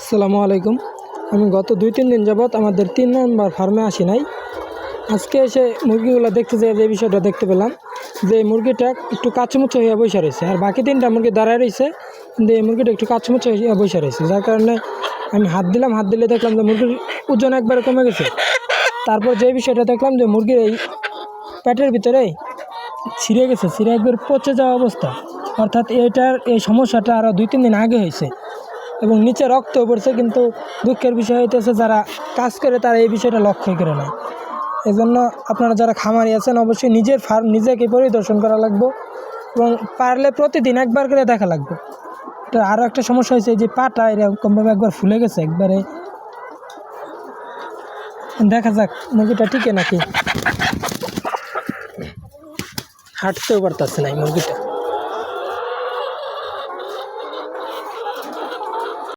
আসসালামু আলাইকুম। আমি গত 2-3 দিন যাবৎ আমাদের 3 নম্বর ফার্মে আসি নাই। আজকে এসে মুরগিগুলো দেখতে যেয়ে যে বিষয়টা দেখতে পেলাম যে এই মুরগিটা একটু কাচুমুচো হয়ে বসে রয়েছে, আর বাকি 3টা মুরগি দাঁড়ায় রয়েছে, কিন্তু এই মুরগিটা একটু কাচুমুচো হয়ে বসে রয়েছে, যার কারণে আমি হাত দিলে দেখলাম যে মুরগির ওজন একবারে কমে গেছে। তারপর যে বিষয়টা দেখলাম যে মুরগির এই পেটের ভিতরে ছিঁড়ে গেছে, ছিঁড়ে একবার পচে যাওয়া অবস্থা। অর্থাৎ এই সমস্যাটা আরও 2-3 দিন আগে হয়েছে এবং নিচে রক্ত পড়ছে, কিন্তু দুঃখের বিষয় হইতেছে যারা কাজ করে তারা এই বিষয়টা লক্ষ্যই করে না। এজন্য আপনারা যারা খামারি আছেন অবশ্যই নিজের ফার্ম নিজেকে পরিদর্শন করা লাগবে এবং পারলে প্রতিদিন একবার করে দেখা লাগবে। তো আরও একটা সমস্যা হয়েছে, যে পাটা এরকমভাবে একবার ফুলে গেছে একবারে। দেখা যাক মুরগিটা টিকে নাকি, হাঁটতেও পারতেছে না এই মুরগিটা।